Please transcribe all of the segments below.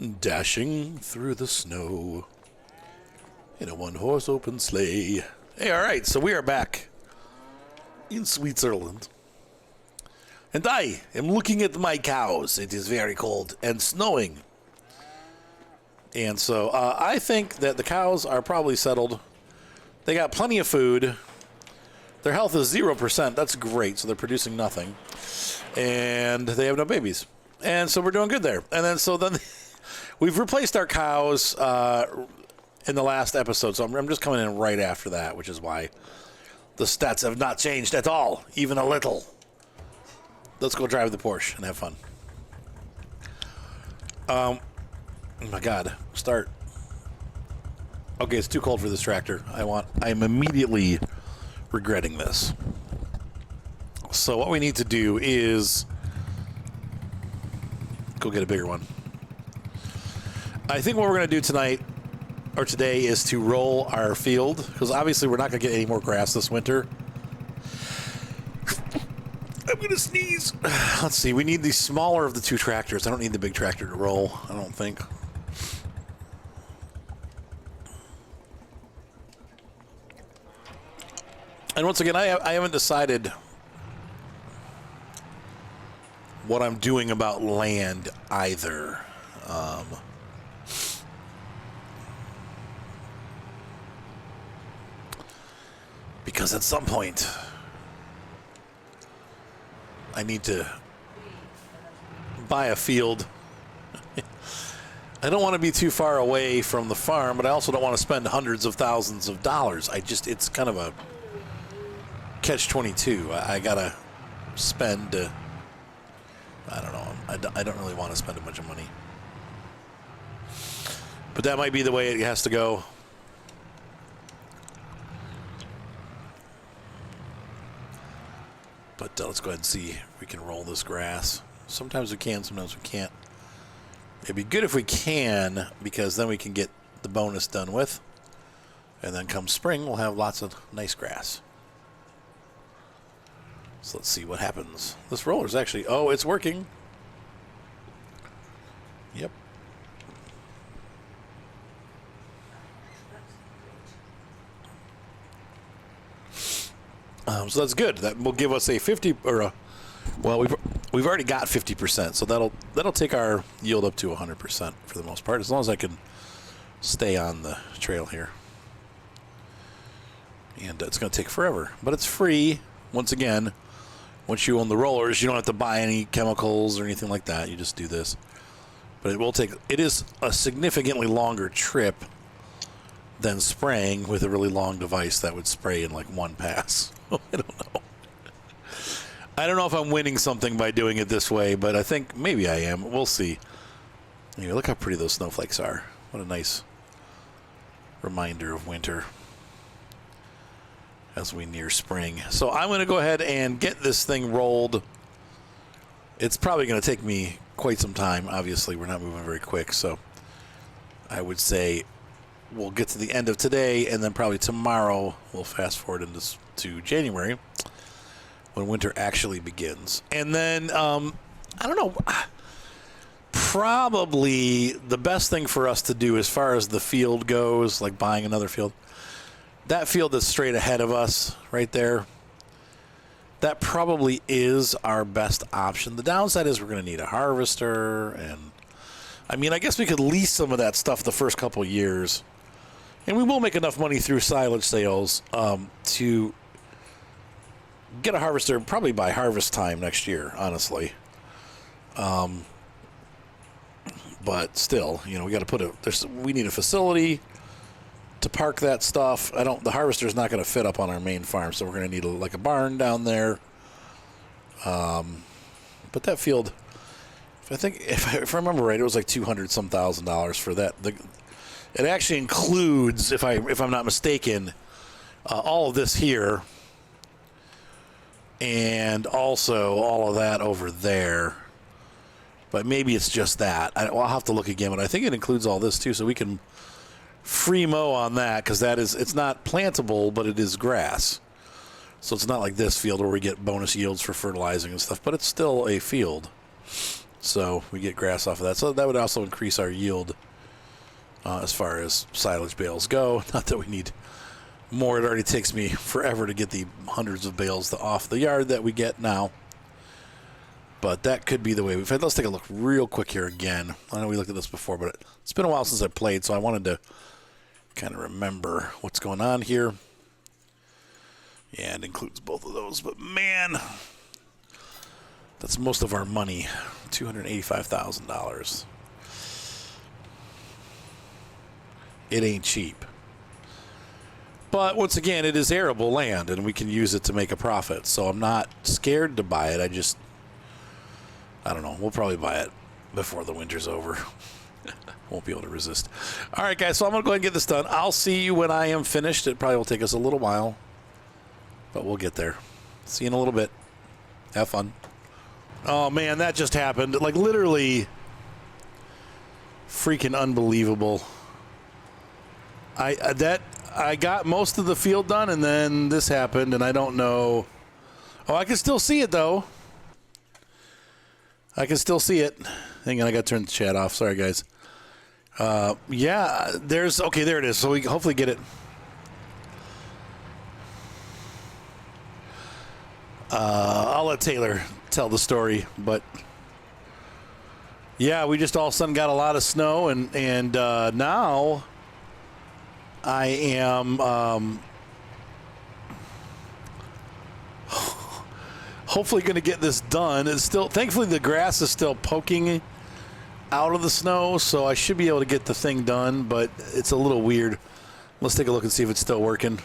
Dashing through the snow in a one-horse open sleigh. Hey, all right, so we are back in Switzerland. And I am looking at my cows. It is very cold and snowing. And so I think that the cows are probably settled. They got plenty of food. Their health is 0%. That's great. So they're producing nothing. And they have no babies. And so we're doing good there. And then we've replaced our cows in the last episode. So I'm just coming in right after that, which is why the stats have not changed at all, even a little. Let's go drive the Porsche and have fun. Oh my God, start. Okay, it's too cold for this tractor. I'm immediately regretting this. So what we need to do is go get a bigger one. I think what we're going to do tonight or today is to roll our field, because obviously we're not going to get any more grass this winter. I'm going to sneeze. Let's see. We need the smaller of the two tractors. I don't need the big tractor to roll, I don't think. And once again, I haven't decided what I'm doing about land either. Because at some point, I need to buy a field. I don't want to be too far away from the farm, but I also don't want to spend hundreds of thousands of dollars. It's kind of a catch-22. I gotta spend, I don't know, I don't really want to spend a bunch of money. But that might be the way it has to go. But let's go ahead and see if we can roll this grass. Sometimes we can, sometimes we can't. It'd be good if we can, because then we can get the bonus done with. And then come spring, we'll have lots of nice grass. So let's see what happens. This roller's actually, oh, it's working. Yep. So that's good. That will give us a 50 or a, well, we've already got 50%, so that'll take our yield up to 100% for the most part, as long as I can stay on the trail here. And it's going to take forever, but it's free. Once again, once you own the rollers, you don't have to buy any chemicals or anything like that. You just do this. But it is a significantly longer trip than spraying with a really long device that would spray in like one pass. I don't know. I don't know if I'm winning something by doing it this way, but I think maybe I am. We'll see. Anyway, look how pretty those snowflakes are. What a nice reminder of winter as we near spring. So I'm going to go ahead and get this thing rolled. It's probably going to take me quite some time. Obviously, we're not moving very quick, so I would say we'll get to the end of today, and then probably tomorrow we'll fast forward to January when winter actually begins. And then, I don't know, probably the best thing for us to do as far as the field goes, like buying another field, that field that's straight ahead of us right there, that probably is our best option. The downside is we're going to need a harvester, and I mean, I guess we could lease some of that stuff the first couple of years, and we will make enough money through silage sales to get a harvester probably by harvest time next year, honestly. But still, you know, we got to we need a facility to park that stuff. The harvester's not going to fit up on our main farm, so we're going to need like a barn down there. But that field, if I remember right, it was like $200-some thousand for that. It actually includes, if I'm not mistaken, all of this here, and also all of that over there. But maybe it's just that. I'll have to look again, but I think it includes all this too, so we can free mow on that, because it's not plantable, but it is grass. So it's not like this field where we get bonus yields for fertilizing and stuff, but it's still a field. So we get grass off of that. So that would also increase our yield as far as silage bales go. Not that we need more. It already takes me forever to get the hundreds of bales off the yard that we get now. But that could be the way. Let's take a look real quick here again. I know we looked at this before, but it's been a while since I played, so I wanted to kind of remember what's going on here. Yeah, it includes both of those. But, man, that's most of our money, $285,000. It ain't cheap. But, once again, it is arable land, and we can use it to make a profit. So I'm not scared to buy it. I don't know. We'll probably buy it before the winter's over. Won't be able to resist. All right, guys, so I'm going to go ahead and get this done. I'll see you when I am finished. It probably will take us a little while, but we'll get there. See you in a little bit. Have fun. Oh, man, that just happened. Like, literally freaking unbelievable. I got most of the field done, and then this happened, and I don't know. Oh, I can still see it, though. I can still see it. Hang on, I got to turn the chat off. Sorry, guys. Yeah, okay, there it is. So we hopefully get it. I'll let Taylor tell the story, but yeah, we just all of a sudden got a lot of snow, and now I am hopefully going to get this done. It's still, thankfully, the grass is still poking out of the snow, so I should be able to get the thing done, but it's a little weird. Let's take a look and see if it's still working.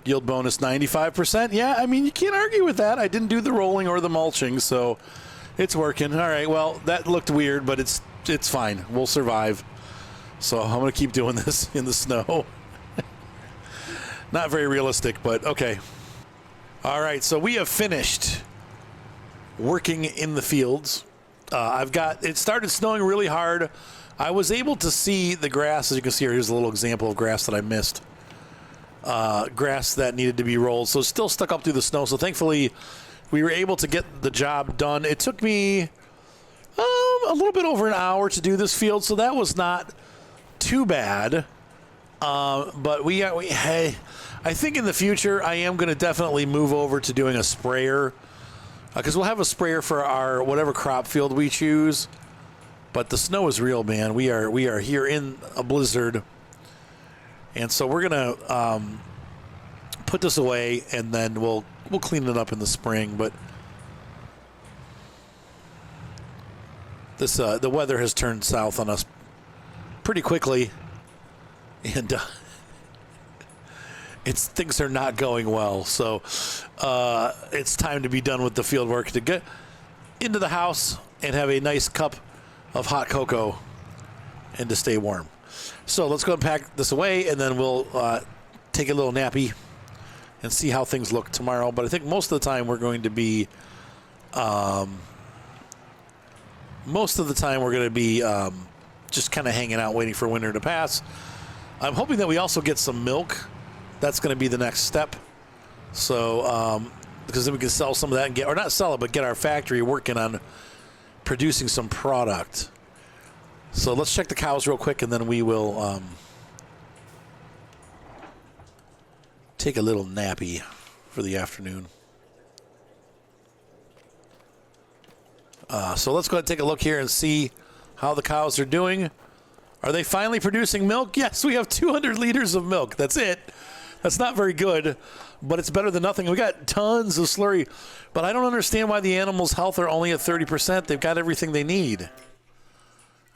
Yield bonus 95%. Yeah, I mean, you can't argue with that. I didn't do the rolling or the mulching, so it's working. All right, well, that looked weird, but it's fine. We'll survive. So I'm going to keep doing this in the snow. Not very realistic, but okay. All right, so we have finished working in the fields. It started snowing really hard. I was able to see the grass. As you can see here, here's a little example of grass that I missed. Grass that needed to be rolled. So it's still stuck up through the snow. So thankfully, we were able to get the job done. It took me a little bit over an hour to do this field, so that was not too bad. But I think in the future, I am going to definitely move over to doing a sprayer. Because we'll have a sprayer for our whatever crop field we choose. But the snow is real, man. We are here in a blizzard. And so we're going to put this away, and then we'll clean it up in the spring. But this the weather has turned south on us pretty quickly. And things are not going well, so it's time to be done with the field work, to get into the house and have a nice cup of hot cocoa and to stay warm. So let's go and pack this away, and then we'll take a little nappy and see how things look tomorrow. But I think most of the time we're going to be just kind of hanging out, waiting for winter to pass. I'm hoping that we also get some milk. That's going to be the next step. So, because then we can sell some of that and get, or not sell it, but get our factory working on producing some product. So let's check the cows real quick, and then we will take a little nappy for the afternoon. So let's go ahead and take a look here and see how the cows are doing. Are they finally producing milk? Yes, we have 200 liters of milk. That's it. That's not very good, but it's better than nothing. We got tons of slurry, but I don't understand why the animals' health are only at 30%. They've got everything they need.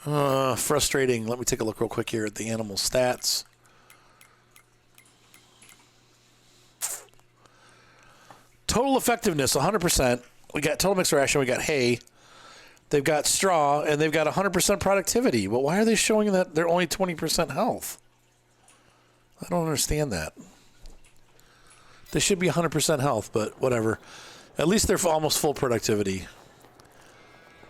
Frustrating. Let me take a look real quick here at the animal stats. Total effectiveness, 100%. We got total mixed ration. We got hay. They've got straw, and they've got 100% productivity. But why are they showing that they're only 20% health? I don't understand that. They should be 100% health, but whatever. At least they're almost full productivity.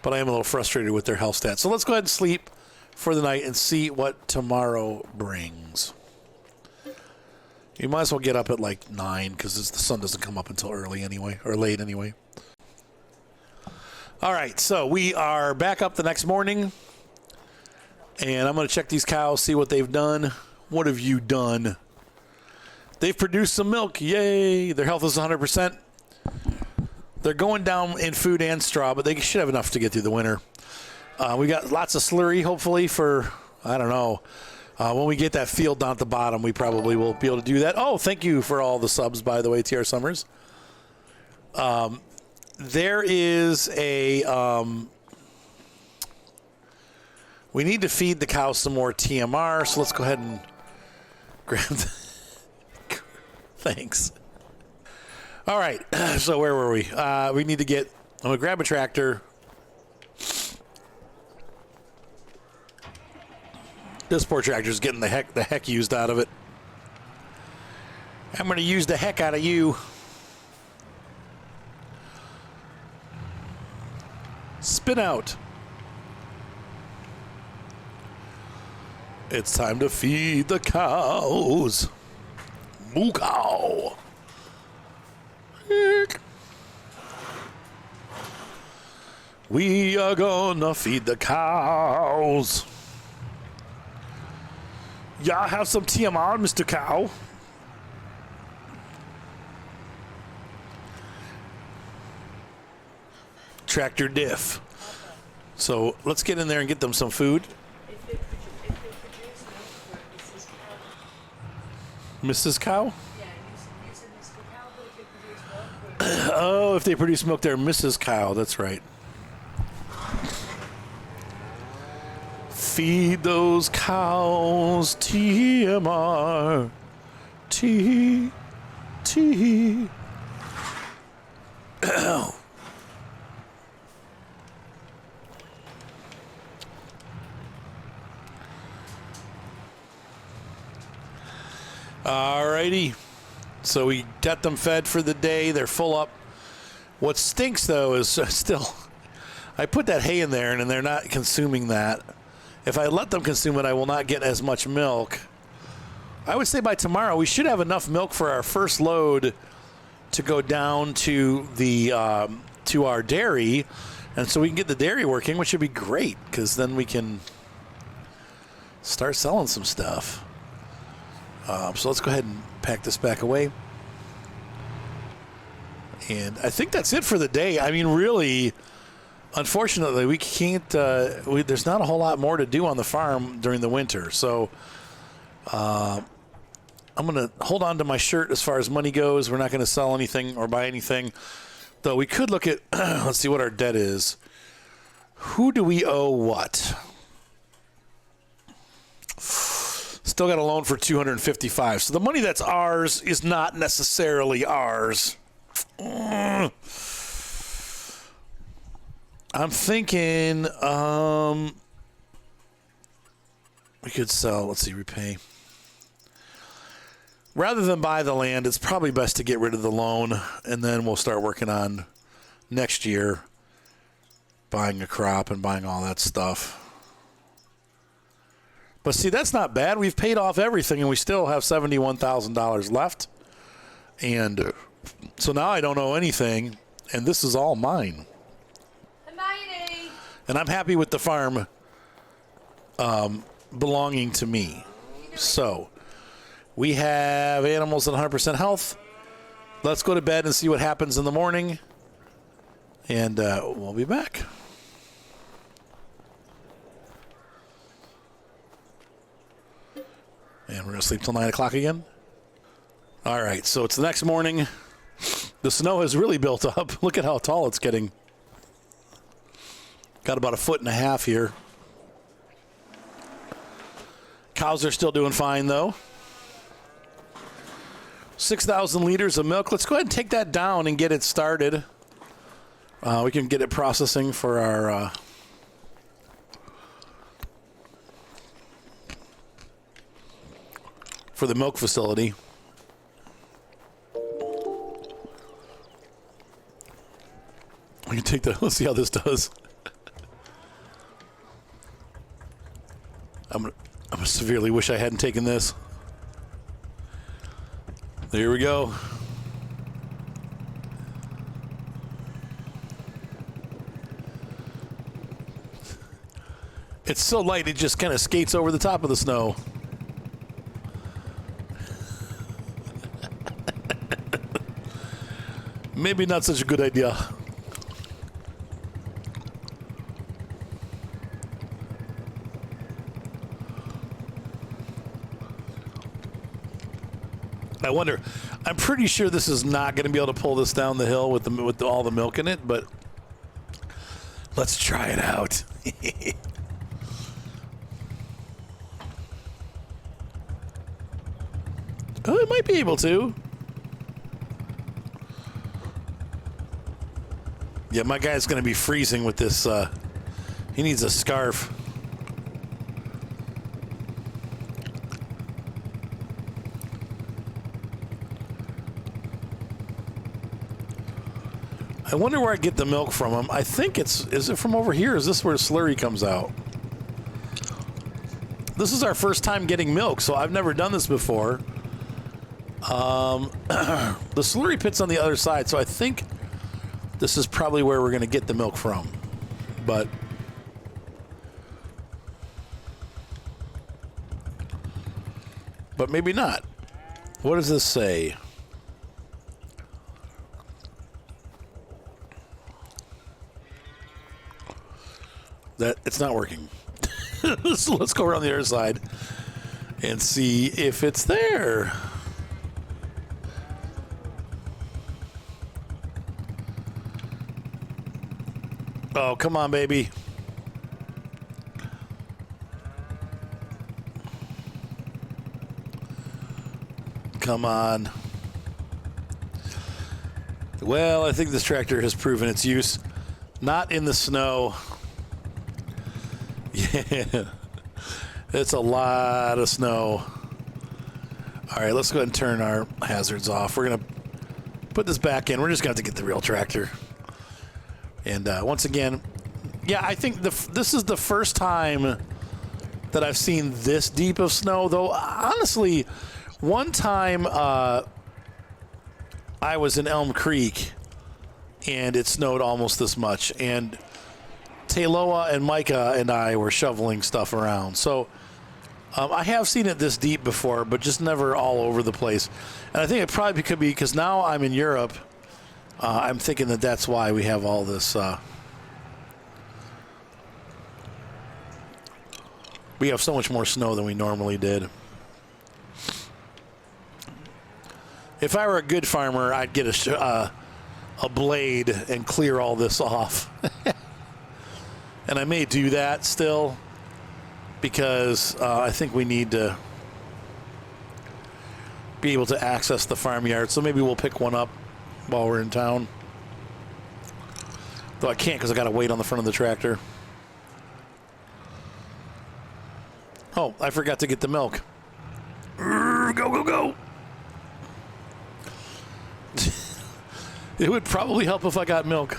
But I am a little frustrated with their health stats. So let's go ahead and sleep for the night and see what tomorrow brings. You might as well get up at like 9 because the sun doesn't come up until early anyway, or late anyway. All right, so we are back up the next morning, and I'm going to check these cows, see what they've done. What have you done? They've produced some milk. Yay. Their health is 100%. They're going down in food and straw, but they should have enough to get through the winter. We got lots of slurry, hopefully, for, I don't know. When we get that field down at the bottom, we probably will be able to do that. Oh, thank you for all the subs, by the way, TR Summers. There is a... we need to feed the cows some more TMR, so let's go ahead and grab the... Thanks. All right, so where were we? We need to get... I'm going to grab a tractor. This poor tractor's getting the heck used out of it. I'm going to use the heck out of you. Spin out. It's time to feed the cows. Moo cow. We are gonna feed the cows. Y'all have some TMR, Mr. Cow? Tractor diff. So let's get in there and get them some food. If they produce milk for Mrs. Cow? yeah, using Mr. Cow, but if they produce milk for Oh, if they produce milk, they're Mrs. Cow. That's right. Feed those cows TMR. T. Alrighty. So we got them fed for the day. They're full up. What stinks, though, is still... I put that hay in there, and they're not consuming that. If I let them consume it, I will not get as much milk. I would say by tomorrow, we should have enough milk for our first load to go down to the to our dairy, and so we can get the dairy working, which would be great, because then we can start selling some stuff. So let's go ahead and pack this back away. And I think that's it for the day. I mean, really, unfortunately, we can't, there's not a whole lot more to do on the farm during the winter. So I'm going to hold on to my shirt as far as money goes. We're not going to sell anything or buy anything. Though we could look at, let's see what our debt is. Who do we owe what? Still got a loan for $255. So the money that's ours is not necessarily ours. I'm thinking we could sell, let's see, repay. Rather than buy the land, it's probably best to get rid of the loan, and then we'll start working on next year buying a crop and buying all that stuff. But see, that's not bad. We've paid off everything, and we still have $71,000 left. And so now I don't owe anything, and this is all mine. Hermione! And I'm happy with the farm belonging to me. So we have animals at 100% health. Let's go to bed and see what happens in the morning, and we'll be back. And we're going to sleep till 9 o'clock again. All right, so it's the next morning. The snow has really built up. Look at how tall it's getting. Got about 1.5 feet here. Cows are still doing fine, though. 6,000 liters of milk. Let's go ahead and take that down and get it started. We can get it processing for our... for the milk facility. We can take that. Let's see how this does. I'm severely wish I hadn't taken this. There we go. It's so light it just kind of skates over the top of the snow. Maybe not such a good idea. I wonder. I'm pretty sure this is not going to be able to pull this down the hill with all the milk in it, but let's try it out. Oh, it might be able to. Yeah, my guy's going to be freezing with this. He needs a scarf. I wonder where I get the milk from him. I think is it from over here? Is this where slurry comes out? This is our first time getting milk, so I've never done this before. The slurry pit's on the other side, so I think this is probably where we're going to get the milk from. But maybe not. What does this say? That it's not working. So let's go around the other side and see if it's there. Oh, come on, baby. Come on. Well, I think this tractor has proven its use. Not in the snow. Yeah. It's a lot of snow. All right, let's go ahead and turn our hazards off. We're going to put this back in. We're just going to have to get the real tractor. And once again, yeah, I think this is the first time that I've seen this deep of snow, though. Honestly, one time I was in Elm Creek, and it snowed almost this much. And Tayloa and Micah and I were shoveling stuff around. So I have seen it this deep before, but just never all over the place. And I think it probably could be because now I'm in Europe. I'm thinking that that's why we have all this. We have so much more snow than we normally did. If I were a good farmer, I'd get a blade and clear all this off. And I may do that still because I think we need to be able to access the farmyard. So maybe we'll pick one up while we're in town. Though I can't because I got to wait on the front of the tractor. Oh, I forgot to get the milk. Go, go, go. It would probably help if I got milk.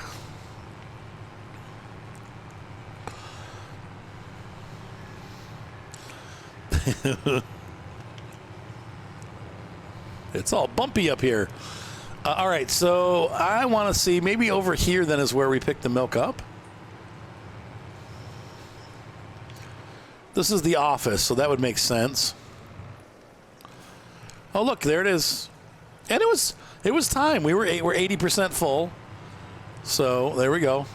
It's all bumpy up here. All right, so I want to see, maybe over here then is where we pick the milk up. This is the office, so that would make sense. Oh, look, there it is. And it was time. We're 80% full. So there we go.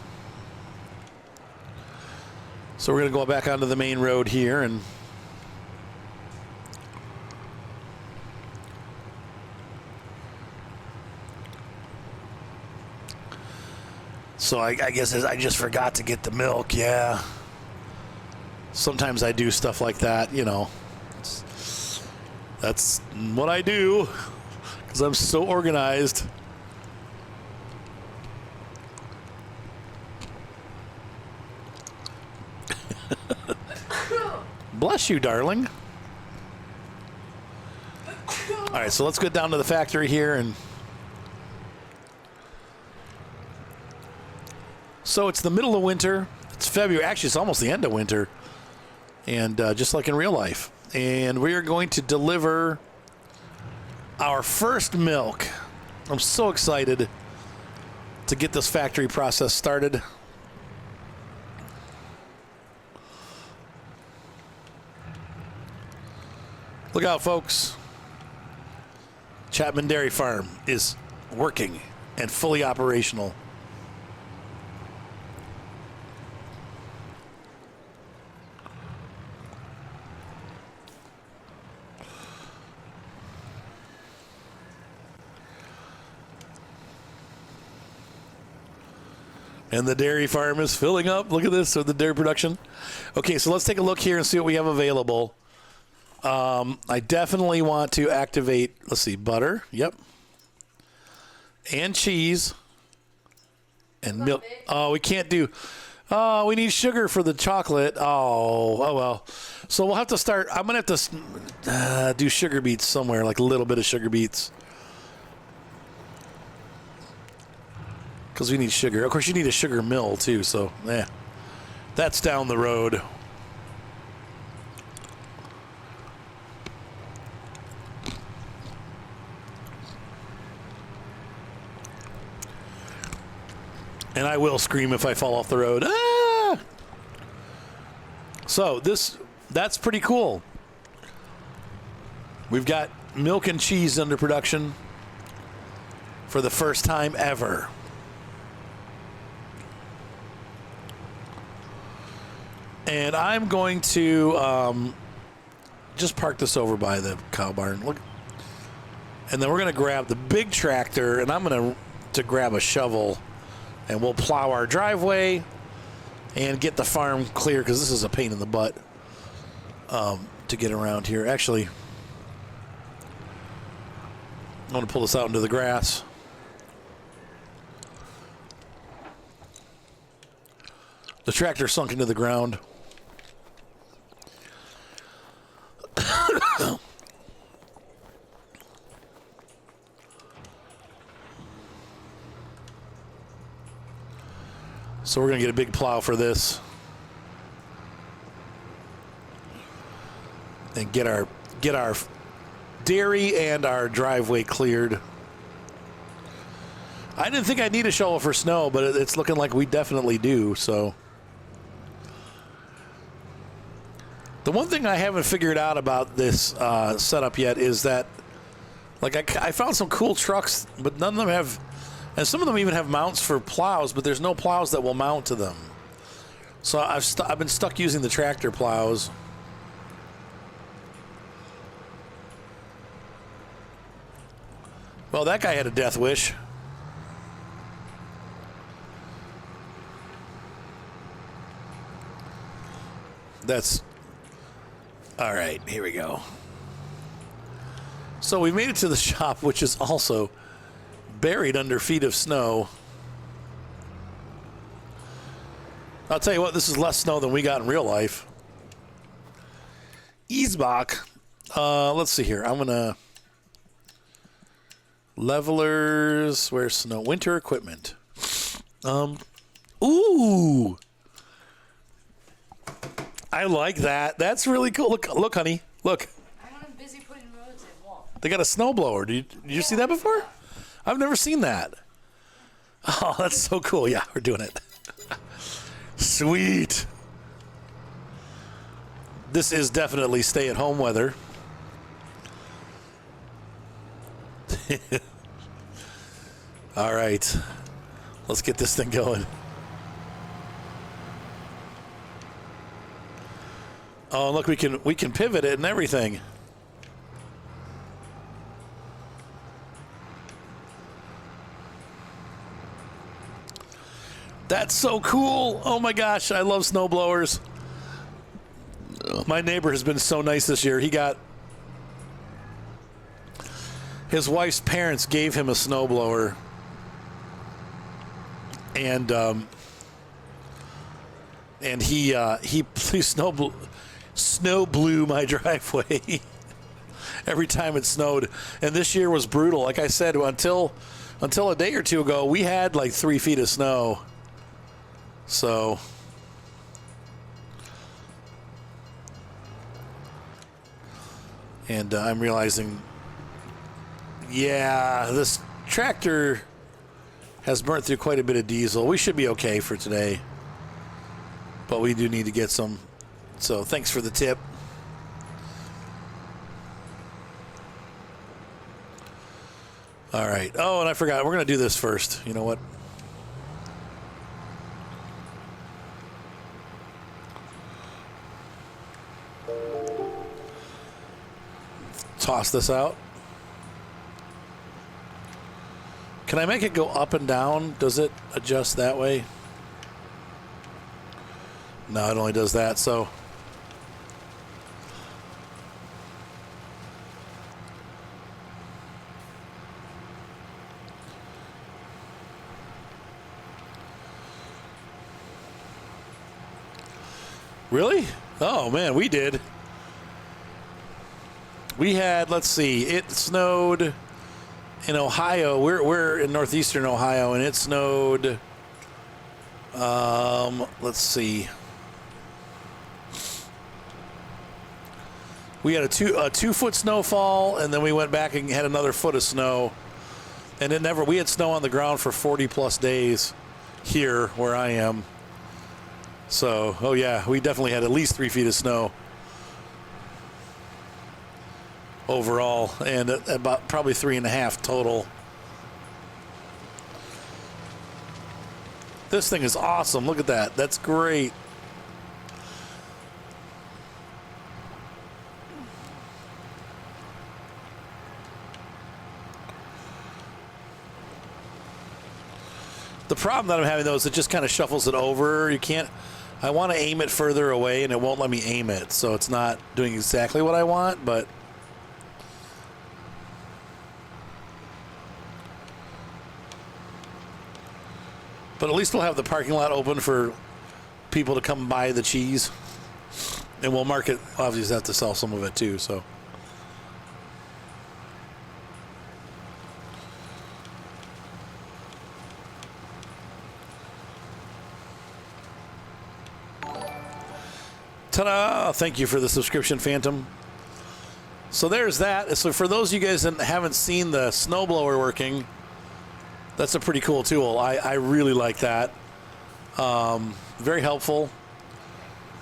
So we're going to go back onto the main road here and so I guess I just forgot to get the milk, yeah. Sometimes I do stuff like that, you know. That's what I do because I'm so organized. Bless you, darling. All right, so let's go down to the factory here and so it's the middle of winter. It's February. Actually, it's almost the end of winter. And just like in real life. And we are going to deliver our first milk. I'm so excited to get this factory process started. Look out, folks. Chapman Dairy Farm is working and fully operational. And the dairy farm is filling up. Look at this, so the dairy production. Okay, so let's take a look here and see what we have available. I definitely want to activate, let's see, butter. Yep. And cheese. And milk. Oh, we can't do, oh, we need sugar for the chocolate. Oh well. So we'll have to start, I'm going to have to do sugar beets somewhere, like a little bit of sugar beets. Because we need sugar. Of course, you need a sugar mill, too, so, yeah. That's down the road. And I will scream if I fall off the road. Ah! So, that's pretty cool. We've got milk and cheese under production for the first time ever. And I'm going to just park this over by the cow barn. Look, and then we're going to grab the big tractor, and I'm going to grab a shovel, and we'll plow our driveway and get the farm clear, because this is a pain in the butt to get around here. Actually, I'm going to pull this out into the grass. The tractor sunk into the ground. So we're going to get a big plow for this. And get our dairy and our driveway cleared. I didn't think I'd need a shovel for snow, but it's looking like we definitely do, so. The one thing I haven't figured out about this setup yet is that, like, I found some cool trucks, but none of them have, and some of them even have mounts for plows, but there's no plows that will mount to them. So I've been stuck using the tractor plows. Well, that guy had a death wish. That's... All right, here we go. So we made it to the shop, which is also buried under feet of snow. I'll tell you what, this is less snow than we got in real life. Easbach. Let's see here. I'm going to... Levelers. Where's snow? Winter equipment. Ooh. I like that. That's really cool. Look, honey. Look. I'm busy putting roads in wall. They got a snowblower. Did you see that before? I've never seen that. Oh, that's so cool. Yeah, we're doing it. Sweet. This is definitely stay-at-home weather. All right. Let's get this thing going. Oh, look, we can pivot it and everything. That's so cool. Oh my gosh, I love snowblowers. My neighbor has been so nice this year. His wife's parents gave him a snowblower. And he snow blew my driveway every time it snowed. And this year was brutal. Like I said, until a day or two ago, we had like 3 feet of snow. So and I'm realizing, yeah, this tractor has burnt through quite a bit of diesel. We should be okay for today, but we do need to get some. So thanks for the tip. All right. Oh, and I forgot. We're going to do this first. You know what? Toss this out. Can I make it go up and down? Does it adjust that way? No, it only does that, so. Really? Oh, man, we did. We had, let's see, it snowed in Ohio. We're in northeastern Ohio, and it snowed, let's see. We had a 2-foot snowfall, and then we went back and had another foot of snow. And we had snow on the ground for 40 plus days here where I am. So, oh yeah, we definitely had at least 3 feet of snow overall, and about probably 3.5 total. This thing is awesome. Look at that. That's great. The problem that I'm having, though, is it just kind of shuffles it over. You can't. I want to aim it further away, and it won't let me aim it, so it's not doing exactly what I want, but at least we'll have the parking lot open for people to come buy the cheese, and we'll market. Obviously, have to sell some of it too. So, ta-da! Thank you for the subscription, Phantom. So there's that. So for those of you guys that haven't seen the snowblower working, that's a pretty cool tool. I really like that. Very helpful.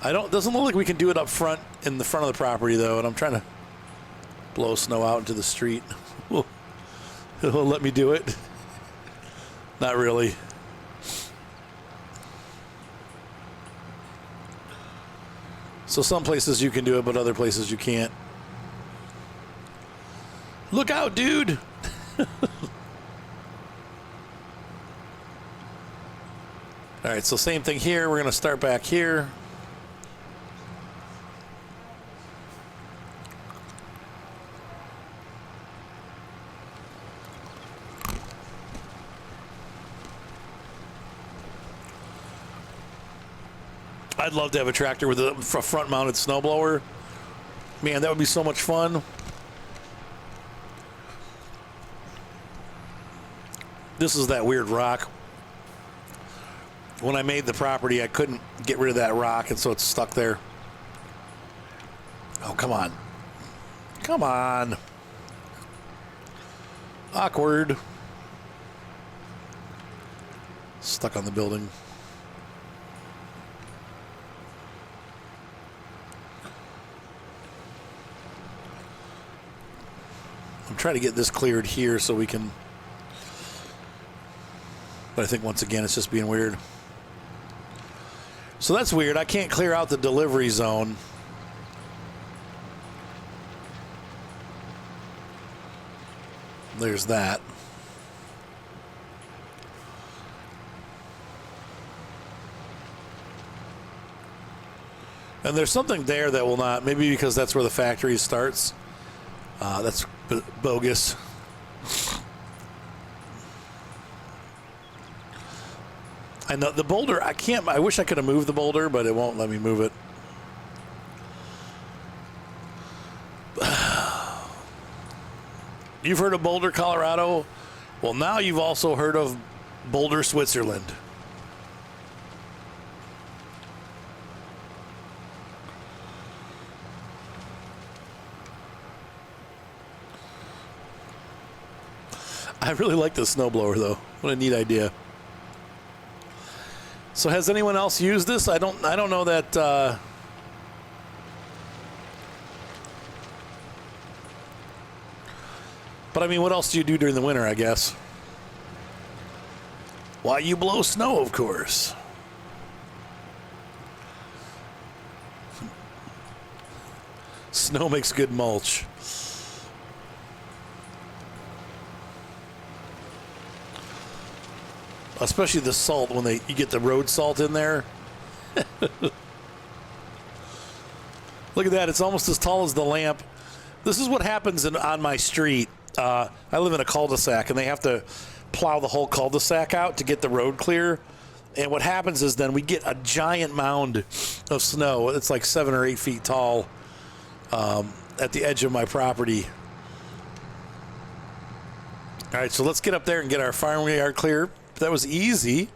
Doesn't look like we can do it up front in the front of the property though, and I'm trying to blow snow out into the street. It'll let me do it. Not really. So some places you can do it, but other places you can't. Look out, dude! All right, so same thing here. We're going to start back here. I'd love to have a tractor with a front-mounted snowblower. Man, that would be so much fun. This is that weird rock. When I made the property, I couldn't get rid of that rock, and so it's stuck there. Oh, come on. Come on. Awkward. Stuck on the building. I'm trying to get this cleared here so we can... But I think, once again, it's just being weird. So that's weird. I can't clear out the delivery zone. There's that. And there's something there that will not, maybe because that's where the factory starts. That's bogus. I know the boulder, I wish I could have moved the boulder, but it won't let me move it. You've heard of Boulder, Colorado? Well, now you've also heard of Boulder, Switzerland. I really like the snowblower, though. What a neat idea. So has anyone else used this? I don't know that but But I mean, what else do you do during the winter, I guess? Why, you blow snow, of course. Snow makes good mulch. Especially the salt when you get the road salt in there. Look at that. It's almost as tall as the lamp. This is what happens on my street. I live in a cul-de-sac, and they have to plow the whole cul-de-sac out to get the road clear. And what happens is then we get a giant mound of snow. It's like 7 or 8 feet tall at the edge of my property. All right, so let's get up there and get our farmyard clear. That was easy.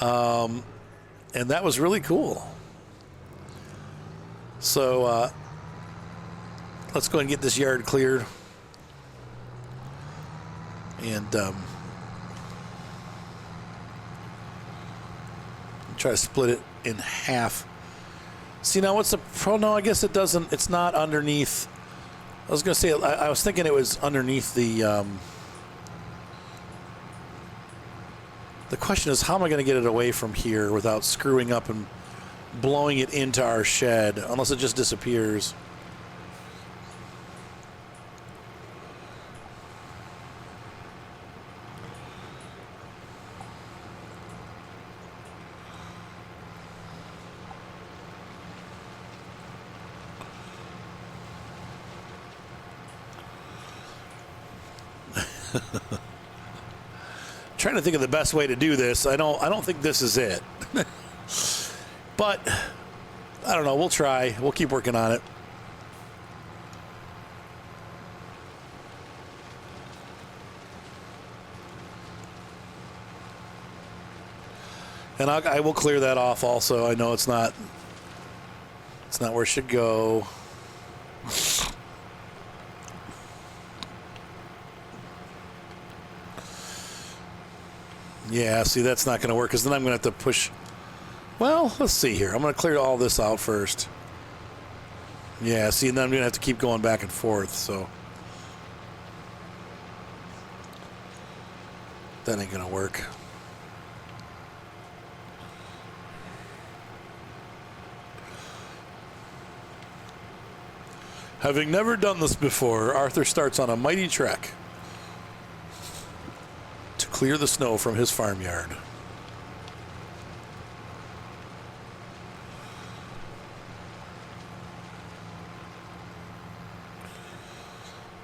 And that was really cool. So let's go ahead and get this yard cleared. And try to split it in half. See, now what's the pro? No, I guess it doesn't. It's not underneath. I was going to say, I was thinking it was underneath the. The question is, how am I going to get it away from here without screwing up and blowing it into our shed, unless it just disappears? Trying to think of the best way to do this. I don't think this is it. But I don't know, we'll try. We'll keep working on it. And I will clear that off also. I know it's not where it should go. Yeah, see, that's not going to work because then I'm going to have to push. Well, let's see here. I'm going to clear all this out first. Yeah, see, and then I'm going to have to keep going back and forth, so. That ain't going to work. Having never done this before, Arthur starts on a mighty trek to clear the snow from his farmyard.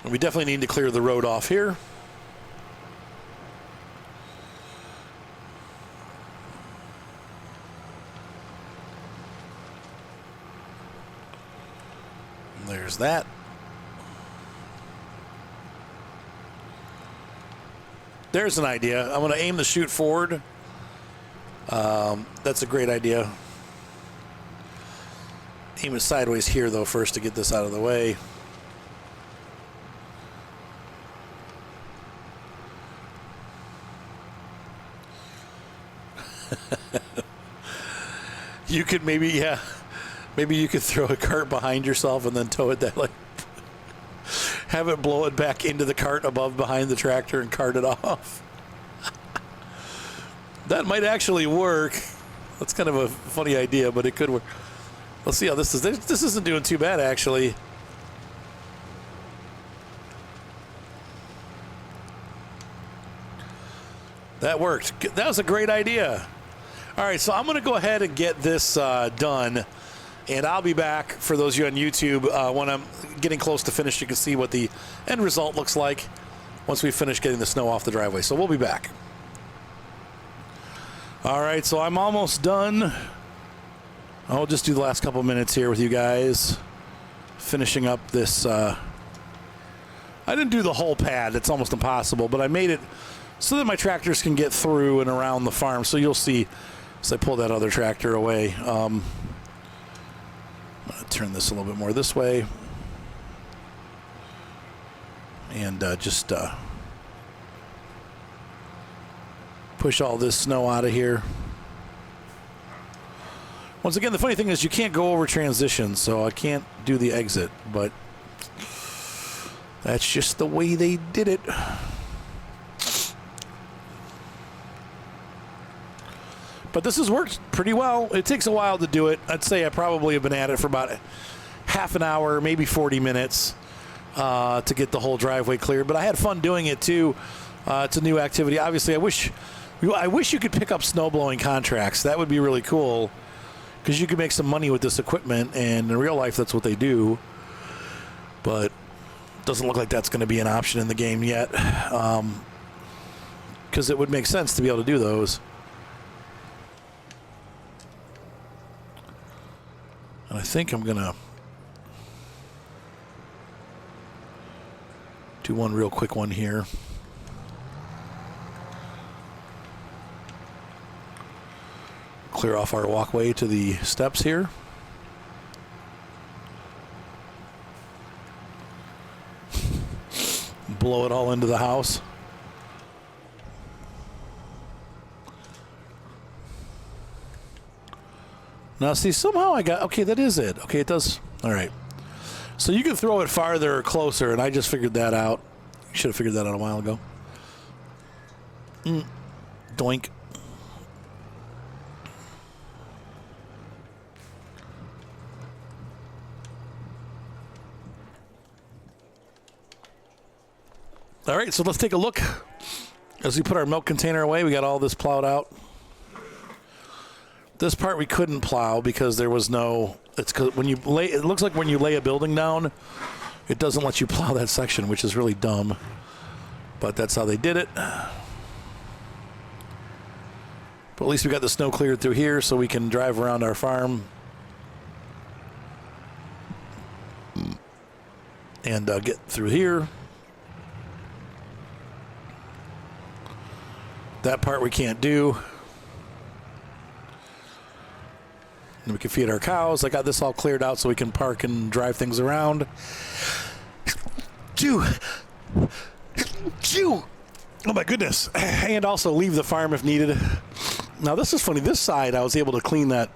And we definitely need to clear the road off here. And there's that. There's an idea. I'm going to aim the chute forward. That's a great idea. Aim it sideways here, though, first to get this out of the way. You could maybe you could throw a cart behind yourself and then tow it that way. Have it blow it back into the cart above behind the tractor and cart it off. That might actually work. That's kind of a funny idea, but it could work. Let's see how this is. This isn't doing too bad, actually. That worked. That was a great idea. All right, so I'm going to go ahead and get this done. And I'll be back for those of you on YouTube when I'm getting close to finished. You can see what the end result looks like once we finish getting the snow off the driveway. So we'll be back. All right, so I'm almost done. I'll just do the last couple minutes here with you guys, finishing up this. I didn't do the whole pad. It's almost impossible, but I made it so that my tractors can get through and around the farm. So you'll see as I pull that other tractor away. I'm going to turn this a little bit more this way. And just push all this snow out of here. Once again, the funny thing is you can't go over transitions, so I can't do the exit, but That's just the way they did it. But this has worked pretty well. It takes a while to do it. I'd say I probably have been at it for about half an hour, maybe 40 minutes to get the whole driveway cleared. But I had fun doing it, too. It's a new activity. Obviously, I wish you could pick up snow blowing contracts. That would be really cool because you could make some money with this equipment, and in real life, that's what they do. But it doesn't look like that's going to be an option in the game yet because it would make sense to be able to do those. And I think I'm going to do one real quick one here. Clear off our walkway to the steps here. Blow it all into the house. Now, see, somehow I got... Okay, that is it. Okay, it does... All right. So you can throw it farther or closer, and I just figured that out. You should have figured that out a while ago. Doink. All right, so let's take a look. As we put our milk container away, we got all this plowed out. This part we couldn't plow because there was no... It's 'cause when you lay... It looks like when you lay a building down, it doesn't let you plow that section, which is really dumb. But that's how they did it. But at least we got the snow cleared through here so we can drive around our farm. And get through here. That part we can't do. And we can feed our cows. I got this all cleared out so we can park and drive things around. Chew. Oh my goodness. And also leave the farm if needed. Now this is funny. This side I was able to clean that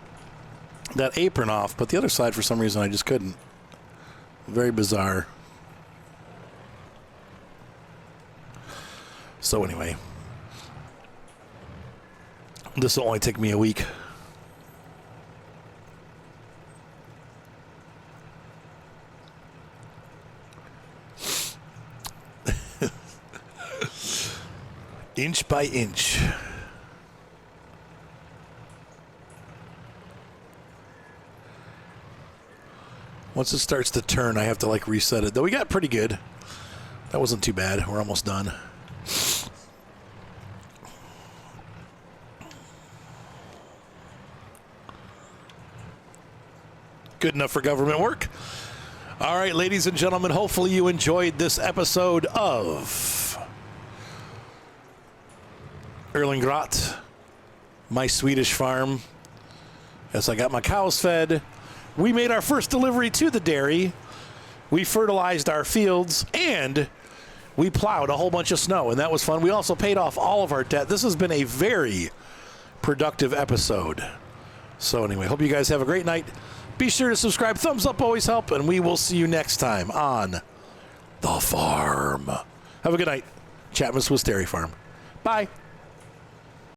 apron off, but the other side for some reason I just couldn't. Very bizarre. So anyway. This will only take me a week. Inch by inch. Once it starts to turn, I have to like reset it. Though we got pretty good. That wasn't too bad. We're almost done. Good enough for government work. All right, ladies and gentlemen, hopefully you enjoyed this episode of Erlingrat, my Swedish farm. As I got my cows fed, we made our first delivery to the dairy. We fertilized our fields, and we plowed a whole bunch of snow, and that was fun. We also paid off all of our debt. This has been a very productive episode. So anyway, hope you guys have a great night. Be sure to subscribe. Thumbs up always help, and we will see you next time on The Farm. Have a good night. Chapman Swiss Dairy Farm. Bye.